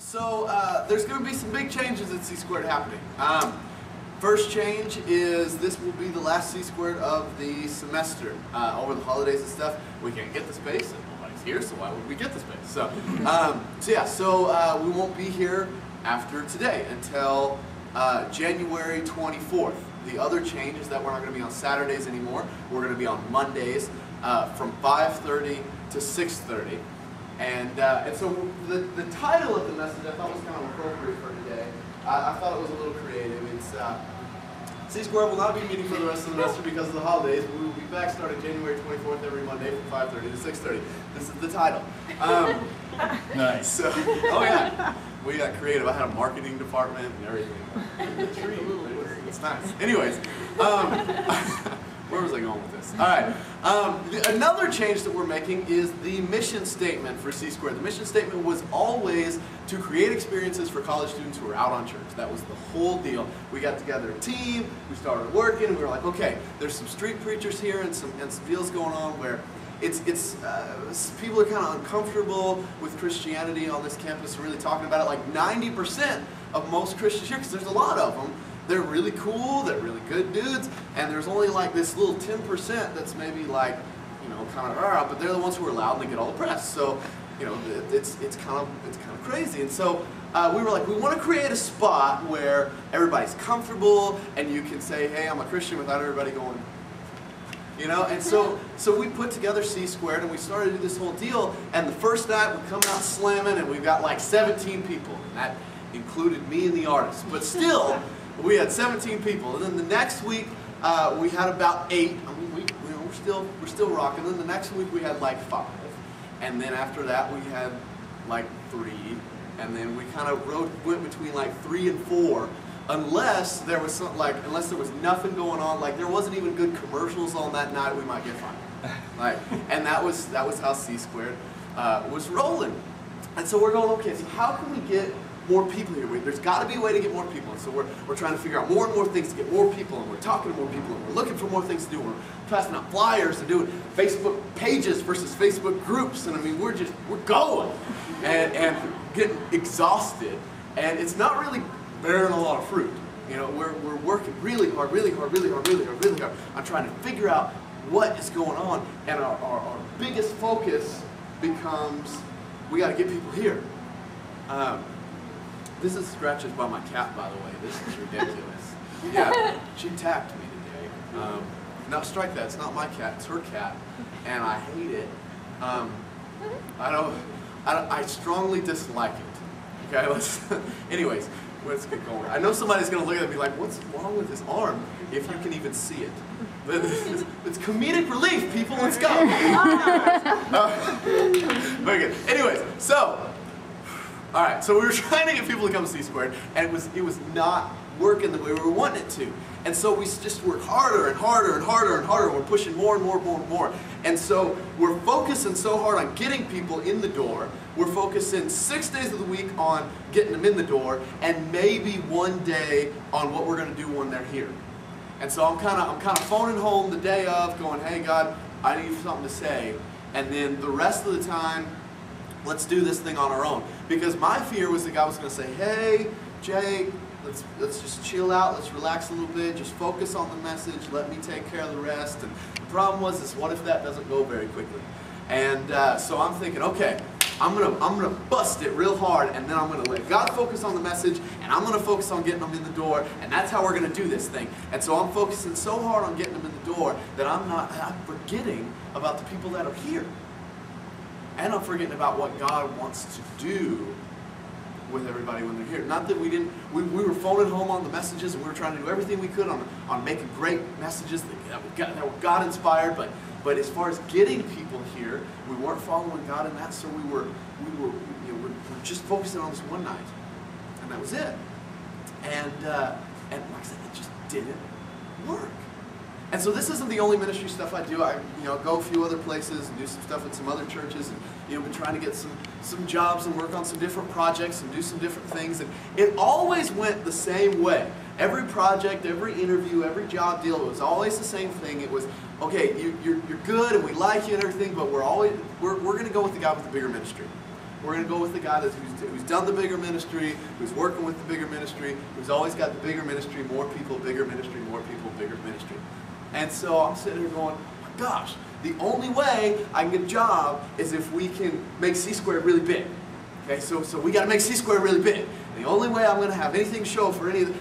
So there's going to be some big changes at C-Squared happening. First change is this will be the last C-Squared of the semester. Over the holidays and stuff, we can't get the space, and nobody's here, so why would we get the space? So, we won't be here after today until January 24th. The other change is that we're not going to be on Saturdays anymore. We're going to be on Mondays from 5:30 to 6:30. And so the title of the message I thought was kind of appropriate for today. I thought it was a little creative. It's C-Squared will not be meeting for the rest of the semester because of the holidays. We will be back starting January 24th every Monday from 5:30 to 6:30. This is the title. Nice. So, oh yeah, we got creative. I had a marketing department and everything. The tree, it's nice. Anyways, where was I going with this? All right. Another change that we're making is the mission statement for C-Squared. The mission statement was always to create experiences for college students who are out on church. That was the whole deal. We got together a team, we started working, and we were like, okay, there's some street preachers here and some deals going on where people are kind of uncomfortable with Christianity on this campus, really talking about it. Like 90% of most Christians here, because there's a lot of them, they're really cool, they're really good dudes, and there's only like this little 10% that's maybe like, you know, kind of, but they're the ones who are loud and they get all the press. So, you know, it's kind of crazy. And so we were like, we want to create a spot where everybody's comfortable and you can say, hey, I'm a Christian without everybody going, you know. And so we put together C-Squared and we started to do this whole deal. And the first night we come out slamming and we've got like 17 people. And that included me and the artist. But still, we had 17 people. And then the next week we had about 8. I mean, we're still rocking. And then the next week we had like 5. And then after that we had like 3. And then we kind of went between like 3 and 4. Unless there was unless there was nothing going on, like there wasn't even good commercials on that night, we might get fined. Like, and that was how C-Squared was rolling. And so we're going, okay, so how can we get more people here? There's got to be a way to get more people. And so we're trying to figure out more and more things to get more people, and we're talking to more people, and we're looking for more things to do. We're passing out flyers and doing Facebook pages versus Facebook groups, and I mean we're going and getting exhausted, and it's not really bearing a lot of fruit. You know, we're working really hard on trying to figure out what is going on, and our biggest focus becomes we got to get people here. This is scratches by my cat, by the way. This is ridiculous. Yeah, she attacked me today. No, strike that. It's not my cat. It's her cat, and I hate it. I strongly dislike it. Okay, anyways, let's get going. I know somebody's going to look at it and be like, what's wrong with his arm if you can even see it? It's comedic relief, people. Let's go. Very good. Anyways, so, all right, so we were trying to get people to come to C-Squared, and it was not working the way we were wanting it to. And so we just worked harder and harder and harder and harder. We're pushing more and more and more and more. And so we're focusing so hard on getting people in the door. We're focusing 6 days of the week on getting them in the door, and maybe one day on what we're going to do when they're here. And so I'm kind of phoning home the day of, going, hey God, I need something to say. And then the rest of the time, let's do this thing on our own. Because my fear was that God was going to say, hey, Jake, let's just chill out, let's relax a little bit, just focus on the message, let me take care of the rest. And the problem was, what if that doesn't go very quickly? And so I'm thinking, okay, I'm gonna bust it real hard, and then I'm gonna let God focus on the message, and I'm gonna focus on getting them in the door, and that's how we're gonna do this thing. And so I'm focusing so hard on getting them in the door that I'm forgetting about the people that are here. And I'm forgetting about what God wants to do with everybody when they're here. Not that we were phoning home on the messages, and we were trying to do everything we could on making great messages that were God inspired, but as far as getting people here, we weren't following God in that, so we're just focusing on this one night, and that was it. And like I said, it just didn't work. And so this isn't the only ministry stuff I do. I go a few other places and do some stuff at some other churches, and been trying to get some jobs and work on some different projects and do some different things. And it always went the same way. Every project, every interview, every job deal, it was always the same thing. It was, okay, you're good and we like you and everything, but we're going to go with the guy with the bigger ministry. We're going to go with the guy who's done the bigger ministry, who's working with the bigger ministry, who's always got the bigger ministry, more people, bigger ministry, more people, bigger ministry. And so I'm sitting here going, oh my gosh, the only way I can get a job is if we can make C-squared really big. Okay, so we got to make C-squared really big. And the only way I'm going to have anything show for any of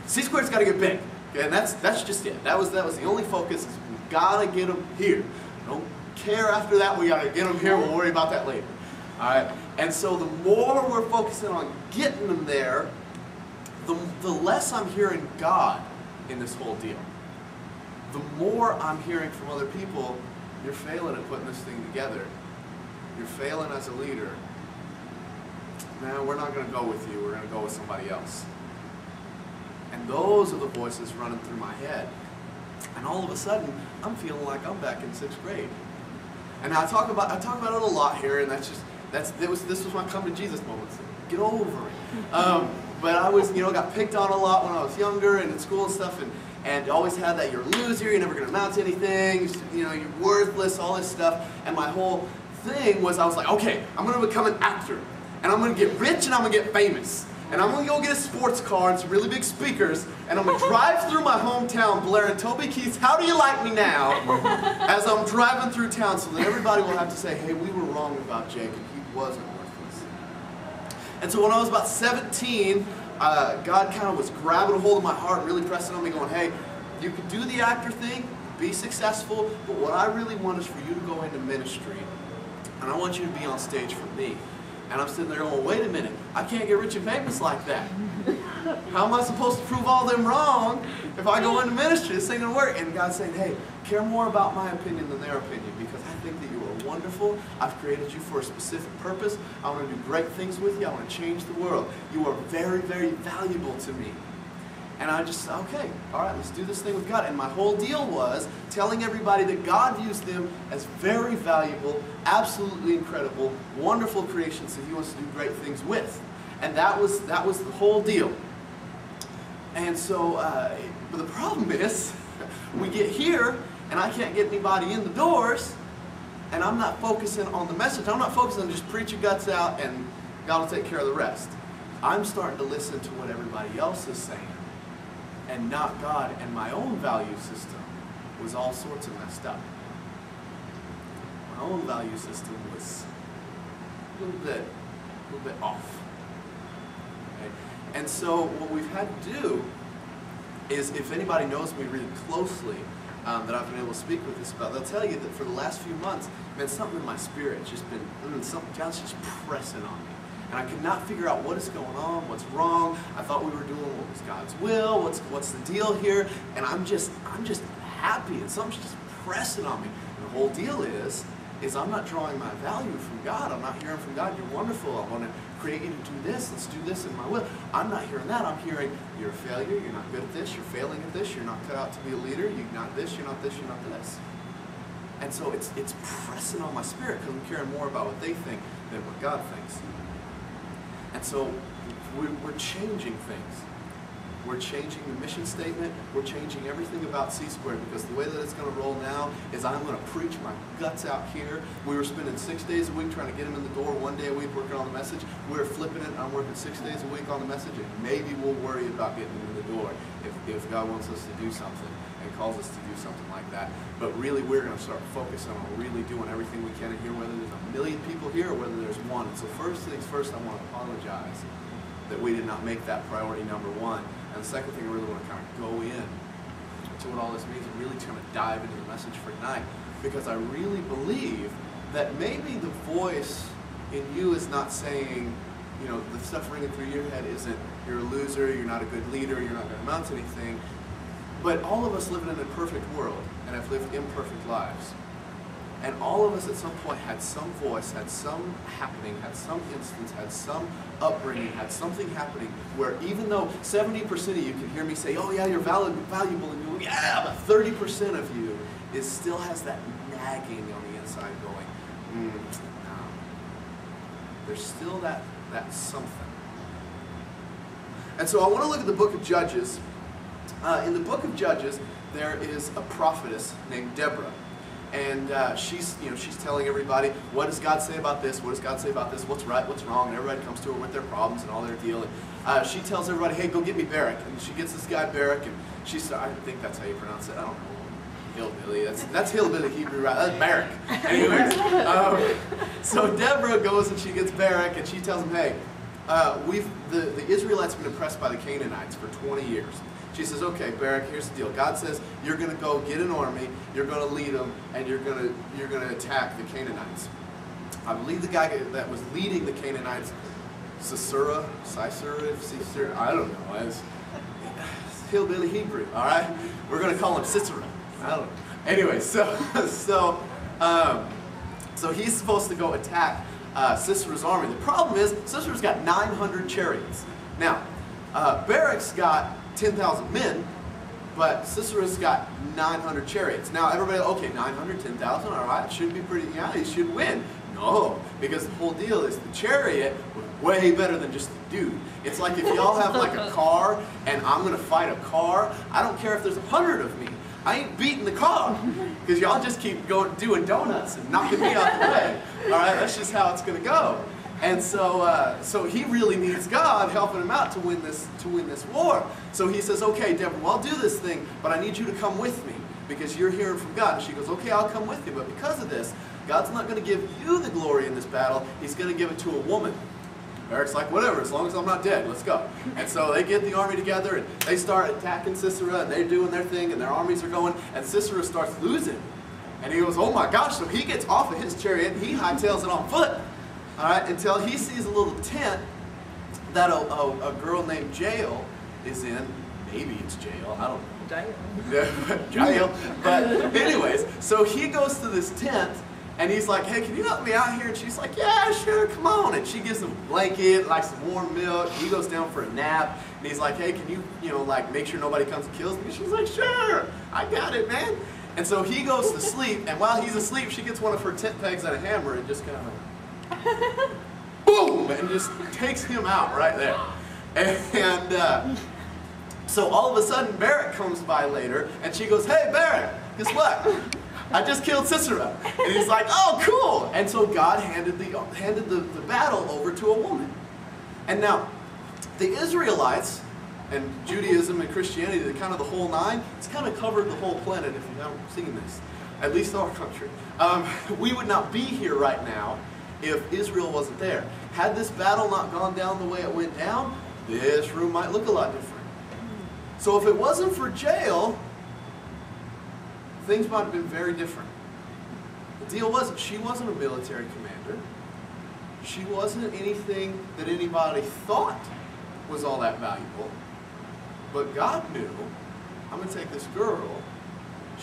C-squared's got to get big. Okay, and that's just it. That was the only focus. Is we got to get them here. Don't care after that. We got to get them here. We'll worry about that later. All right. And so the more we're focusing on getting them there, the less I'm hearing God in this whole deal. The more I'm hearing from other people, you're failing at putting this thing together. You're failing as a leader. Man, we're not going to go with you. We're going to go with somebody else. And those are the voices running through my head. And all of a sudden, I'm feeling like I'm back in 6th grade. And I talk about it a lot here, and this was my come to Jesus moment. So get over it. But I was, got picked on a lot when I was younger and in school and stuff, and always had that you're a loser, you're never going to amount to anything, you're worthless, all this stuff. And my whole thing was, I was like, okay, I'm going to become an actor, and I'm going to get rich, and I'm going to get famous. And I'm going to go get a sports car and some really big speakers, and I'm going to drive through my hometown blaring Toby Keith's "How Do You Like Me Now" as I'm driving through town, so that everybody will have to say, hey, we were wrong about Jake, and he wasn't worthless. And so when I was about 17, God kind of was grabbing a hold of my heart, really pressing on me, going, hey, you can do the actor thing, be successful, but what I really want is for you to go into ministry, and I want you to be on stage for me. And I'm sitting there going, wait a minute, I can't get rich and famous like that. How am I supposed to prove all them wrong if I go into ministry? This ain't going to work. And God's saying, hey, care more about my opinion than their opinion, because I think that you are wonderful. I've created you for a specific purpose. I want to do great things with you. I want to change the world. You are very, very valuable to me. And I just, okay, all right, let's do this thing with God. And my whole deal was telling everybody that God views them as very valuable, absolutely incredible, wonderful creations that He wants to do great things with. And that was the whole deal. And so, but the problem is, we get here, and I can't get anybody in the doors, and I'm not focusing on the message. I'm not focusing on just preach your guts out, and God will take care of the rest. I'm starting to listen to what everybody else is saying, and not God, and my own value system was all sorts of messed up. My own value system was a little bit off. Okay? And so what we've had to do is, if anybody knows me really closely, that I've been able to speak with this about, they'll tell you that for the last few months, man, something in my spirit has just been, God's just pressing on me. And I could not figure out what is going on, what's wrong. I thought we were doing what was God's will, what's the deal here, and I'm just happy, and something's just pressing on me. And the whole deal is I'm not drawing my value from God. I'm not hearing from God, you're wonderful, I want to create you to do this, let's do this in my will. I'm not hearing that. I'm hearing, you're a failure, you're not good at this, you're failing at this, you're not cut out to be a leader, you're not this, you're not this, you're not this. And so it's pressing on my spirit, because I'm caring more about what they think than what God thinks. And so we're changing things. We're changing the mission statement. We're changing everything about C-Squared, because the way that it's going to roll now is I'm going to preach my guts out here. We were spending 6 days a week trying to get them in the door, 1 day a week working on the message. We're flipping it. I'm working 6 days a week on the message, and maybe we'll worry about getting them in the door if God wants us to do something and calls us to do something like that. But really, we're going to start focusing on really doing everything we can in here, whether there's 1 million people here or whether there's one. And so first things first, I want to apologize that we did not make that priority number one. And the second thing, I really want to kind of go in to what all this means and really kind of dive into the message for tonight, because I really believe that maybe the voice in you is not saying, the stuff ringing through your head isn't, you're a loser, you're not a good leader, you're not going to amount to anything. But all of us live in an imperfect world and have lived imperfect lives. And all of us at some point had some voice, had some happening, had some instance, had some upbringing, had something happening where even though 70% of you can hear me say, oh yeah, you're valuable, and you go, yeah, but 30% of you still has that nagging on the inside going, no. There's still that something. And so I want to look at the book of Judges. In the book of Judges, there is a prophetess named Deborah. and she's telling everybody, what does God say about this? What does God say about this? What's right? What's wrong? And everybody comes to her with their problems and all their deal. And she tells everybody, hey, go get me Barak. And she gets this guy Barak, and I think that's how you pronounce it. I don't know. Hillbilly. That's hillbilly Hebrew, right? That's Barak. Anyways, so Deborah goes and she gets Barak, and she tells him, hey, the Israelites have been oppressed by the Canaanites for 20 years. She says, okay, Barak, here's the deal. God says you're going to go get an army, you're going to lead them, and you're going to attack the Canaanites. I believe the guy that was leading the Canaanites, Sisera, I don't know. It's hillbilly Hebrew, all right? We're going to call him Sisera. I don't know. Anyway, so he's supposed to go attack Sisera's army. The problem is Sisera's got 900 chariots. Now, Barak's got 10,000 men, but Sisera's got 900 chariots. Now, everybody, okay, 900, 10,000, all right, should be pretty, yeah, he should win. No, because the whole deal is the chariot was way better than just the dude. It's like if y'all have like a car and I'm going to fight a car, I don't care if there's 100 of me. I ain't beating the car because y'all just keep doing donuts and knocking me out the way. All right, that's just how it's going to go. And so he really needs God helping him out to win this war. So he says, okay, Deborah, well, I'll do this thing, but I need you to come with me because you're hearing from God. And she goes, okay, I'll come with you, but because of this, God's not going to give you the glory in this battle. He's going to give it to a woman. Barak's like, whatever, as long as I'm not dead, let's go. And so they get the army together, and they start attacking Sisera, and they're doing their thing, and their armies are going, and Sisera starts losing. And he goes, oh my gosh, so he gets off of his chariot, and he hightails it on foot, all right, until he sees a little tent that a girl named Jael is in. Maybe it's Jael, I don't know. Jael. But anyways, so he goes to this tent, and he's like, hey, can you help me out here? And she's like, yeah, sure, come on. And she gives him a blanket, like some warm milk. He goes down for a nap. And he's like, hey, can you like, make sure nobody comes and kills me? And she's like, sure, I got it, man. And so he goes to sleep. And while he's asleep, she gets one of her tent pegs and a hammer and just kind of, boom, and just takes him out right there. And so all of a sudden, Barak comes by later. And she goes, hey, Barak, guess what? I just killed Sisera. And he's like, oh, cool. And so God handed the battle over to a woman. And now, the Israelites, and Judaism and Christianity, kind of the whole nine, it's kind of covered the whole planet if you haven't seen this. At least our country. We would not be here right now if Israel wasn't there. Had this battle not gone down the way it went down, this room might look a lot different. So if it wasn't for Jael, things might have been very different. The deal was, she wasn't a military commander. She wasn't anything that anybody thought was all that valuable. But God knew, I'm going to take this girl,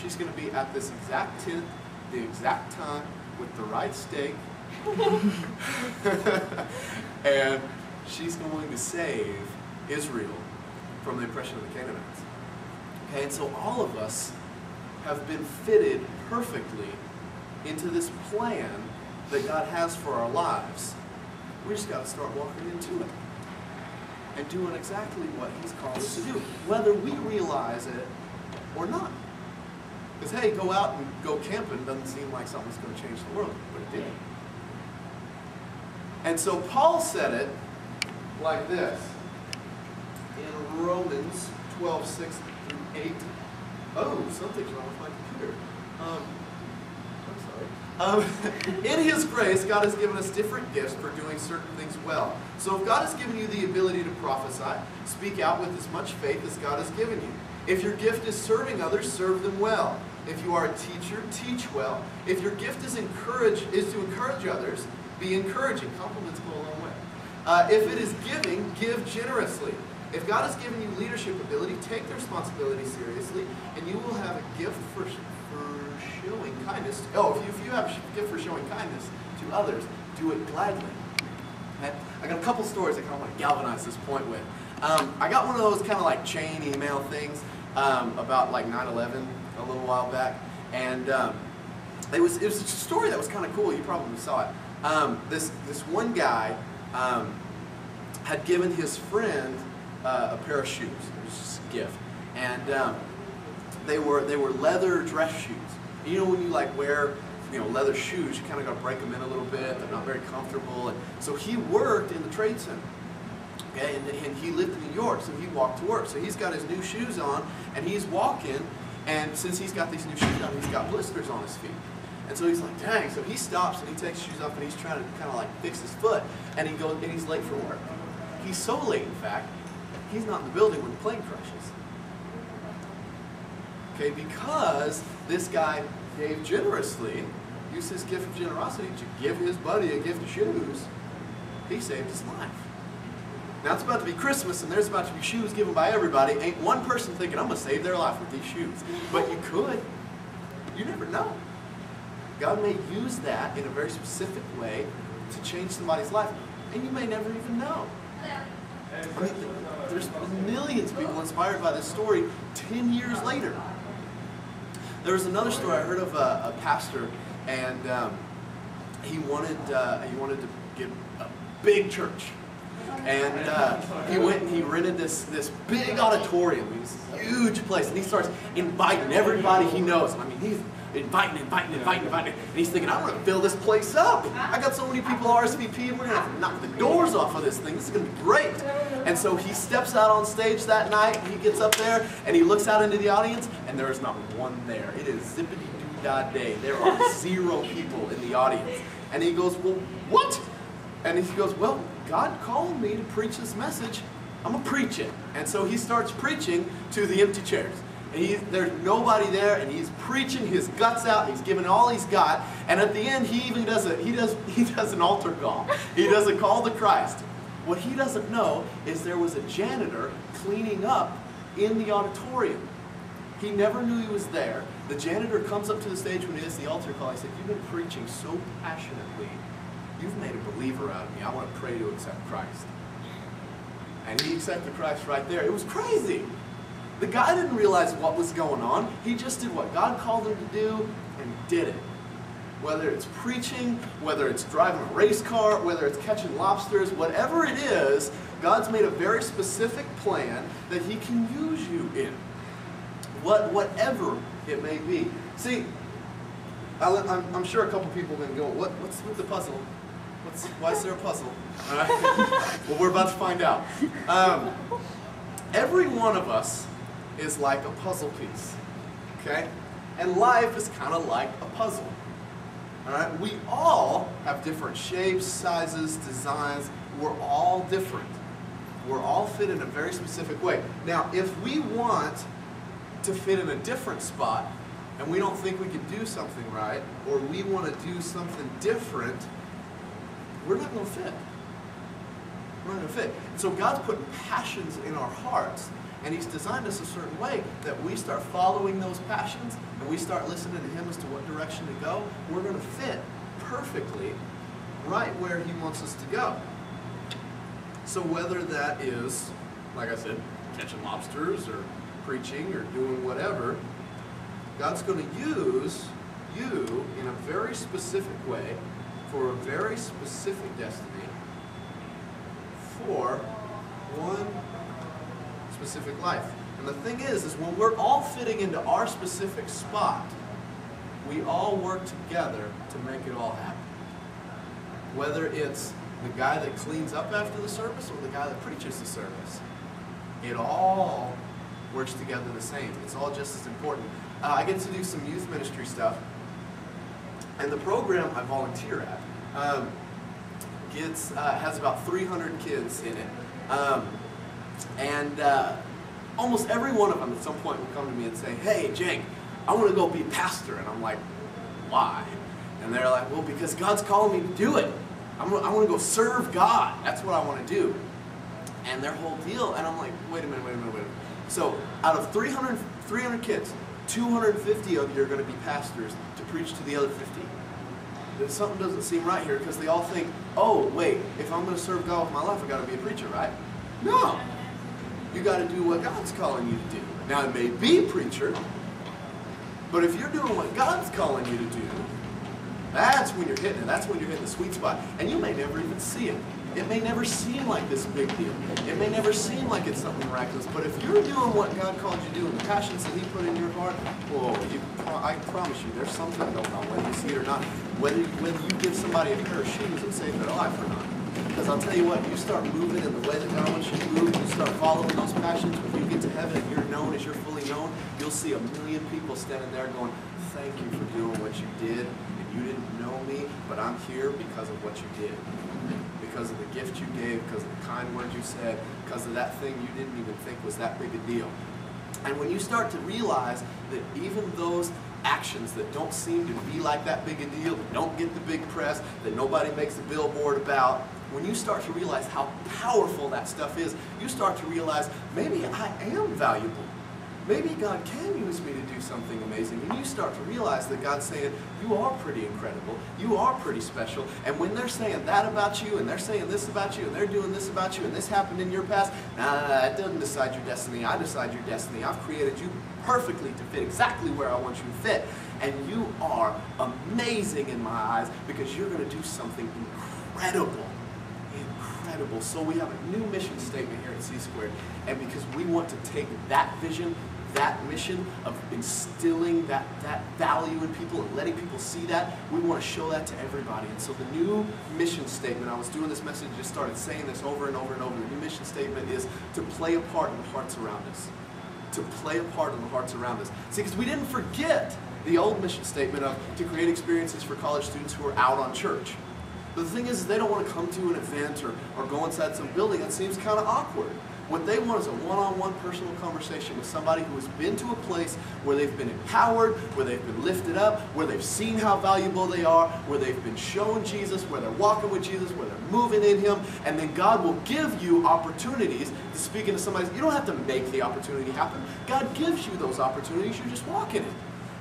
she's going to be at this exact tent, the exact time, with the right steak, and she's going to save Israel from the oppression of the Canaanites. Okay, and so all of us have been fitted perfectly into this plan that God has for our lives. We just got to start walking into it and doing exactly what He's called us to do, whether we realize it or not. Because, hey, go out and go camping doesn't seem like something's going to change the world, but it did. And so Paul said it like this in Romans 12:6-8. Oh, something's wrong with my computer. I'm sorry. In His grace, God has given us different gifts for doing certain things well. So if God has given you the ability to prophesy, speak out with as much faith as God has given you. If your gift is serving others, serve them well. If you are a teacher, teach well. If your gift is to encourage others, be encouraging. Compliments go a long way. If it is giving, give generously. If God has given you leadership ability, take the responsibility seriously, and you will have a gift for showing kindness. Oh, if you have a gift for showing kindness to others, do it gladly. Okay? I got a couple stories I kind of want to galvanize this point with. I got one of those kind of like chain email things about like 9/11 a little while back, and it was a story that was kind of cool. You probably saw it. This one guy had given his friend a pair of shoes. It was just a gift, and they were leather dress shoes. And you know, when you like wear, you know, leather shoes, you kind of got to break them in a little bit. They're not very comfortable. And so he worked in the trade center. Okay, and he lived in New York, so he walked to work. So he's got his new shoes on, and he's walking, and since he's got these new shoes on, he's got blisters on his feet. And so he's like, dang, so he stops and he takes his shoes off and he's trying to kind of like fix his foot, and he goes, and he's late for work. He's so late, in fact, he's not in the building when the plane crashes. Okay, because this guy gave generously, used his gift of generosity to give his buddy a gift of shoes, he saved his life. Now it's about to be Christmas and there's about to be shoes given by everybody. Ain't one person thinking, I'm going to save their life with these shoes. But you could. You never know. God may use that in a very specific way to change somebody's life. And you may never even know. I mean, there's millions of people inspired by this story 10 years later. There was another story I heard of a pastor, and he wanted to get a big church. And he went and he rented this big auditorium, this huge place, and he starts inviting everybody he knows. I mean, he's inviting. And he's thinking, I want to fill this place up. I got so many people RSVP, we're going to have to knock the doors off of this thing. This is going to be great. And so he steps out on stage that night, he gets up there, and he looks out into the audience, and there is not one there. It is zippity-doo-dah day. There are 0 people in the audience. And he goes, well, what? And he goes, well, God called me to preach this message. I'm going to preach it. And so he starts preaching to the empty chairs. And there's nobody there, and he's preaching his guts out. He's giving all he's got. And at the end, he even does an altar call. He does a call to Christ. What he doesn't know is there was a janitor cleaning up in the auditorium. He never knew he was there. The janitor comes up to the stage when he does the altar call. He said, you've been preaching so passionately. You've made a believer out of me. I want to pray to accept Christ. And he accepted Christ right there. It was crazy. The guy didn't realize what was going on. He just did what God called him to do and did it. Whether it's preaching, whether it's driving a race car, whether it's catching lobsters, whatever it is, God's made a very specific plan that he can use you in. Whatever it may be. See, I'm sure a couple people have been going, what's with the puzzle? Why is there a puzzle? All right. Well, we're about to find out. Every one of us is like a puzzle piece, okay? And life is kind of like a puzzle, all right? We all have different shapes, sizes, designs. We're all different. We're all fit in a very specific way. Now, if we want to fit in a different spot, and we don't think we can do something right, or we want to do something different, we're not going to fit. We're not going to fit. So God's putting passions in our hearts, and he's designed us a certain way that we start following those passions, and we start listening to him as to what direction to go. We're going to fit perfectly right where he wants us to go. So whether that is, like I said, catching lobsters or preaching or doing whatever, God's going to use you in a very specific way for a very specific destiny for one specific life. And the thing is when we're all fitting into our specific spot, we all work together to make it all happen. Whether it's the guy that cleans up after the service or the guy that preaches the service, it all works together the same. It's all just as important. I get to do some youth ministry stuff, and the program I volunteer at has about 300 kids in it. Almost every one of them at some point will come to me and say, hey, Jake, I want to go be a pastor. And I'm like, why? And they're like, well, because God's calling me to do it. I want to go serve God. That's what I want to do. And their whole deal, and I'm like, wait a minute. So out of 300 kids, 250 of you are going to be pastors to preach to the other 50. Something doesn't seem right here because they all think, oh, wait, if I'm going to serve God with my life, I've got to be a preacher, right? No. You got to do what God's calling you to do. Now, it may be preacher, but if you're doing what God's calling you to do, that's when you're hitting it. That's when you're hitting the sweet spot. And you may never even see it. It may never seem like this big deal. It may never seem like it's something miraculous, but if you're doing what God called you to do and the passions that He put in your heart, whoa, I promise you, there's something going on, whether you see it or not. Whether you give somebody a pair of shoes and save their life or not. Because I'll tell you what, you start moving in the way that God wants you to move, you start following those passions, when you get to heaven and you're known as you're fully known, you'll see 1 million people standing there going, thank you for doing what you did, and you didn't know me, but I'm here because of what you did. Because of the gift you gave, because of the kind words you said, because of that thing you didn't even think was that big a deal. And when you start to realize that even those actions that don't seem to be like that big a deal, that don't get the big press, that nobody makes a billboard about, when you start to realize how powerful that stuff is, you start to realize, maybe I am valuable. Maybe God can use me to do something amazing. And you start to realize that God's saying, you are pretty incredible. You are pretty special. And when they're saying that about you, and they're saying this about you, and they're doing this about you, and this happened in your past, nah, that doesn't decide your destiny. I decide your destiny. I've created you perfectly to fit exactly where I want you to fit. And you are amazing in my eyes because you're going to do something incredible. Incredible. So we have a new mission statement here at C-Squared. And because we want to take that vision, that mission of instilling that value in people and letting people see that, we want to show that to everybody. And so the new mission statement, I was doing this message, just started saying this over and over and over. The new mission statement is to play a part in the hearts around us. To play a part in the hearts around us. See, because we didn't forget the old mission statement of to create experiences for college students who are out on church. But the thing is, they don't want to come to an event or go inside some building. That seems kind of awkward. What they want is a one-on-one personal conversation with somebody who has been to a place where they've been empowered, where they've been lifted up, where they've seen how valuable they are, where they've been shown Jesus, where they're walking with Jesus, where they're moving in Him, and then God will give you opportunities to speak into somebody's. You don't have to make the opportunity happen. God gives you those opportunities. You just walk in it.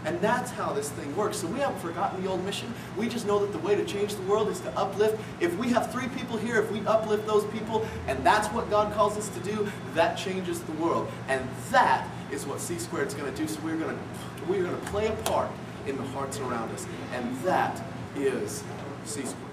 And that's how this thing works. So we haven't forgotten the old mission. We just know that the way to change the world is to uplift. If we have 3 people here, if we uplift those people, and that's what God calls us to do, that changes the world. And that is what C-Squared is going to do. So we're going to play a part in the hearts around us. And that is C-Squared.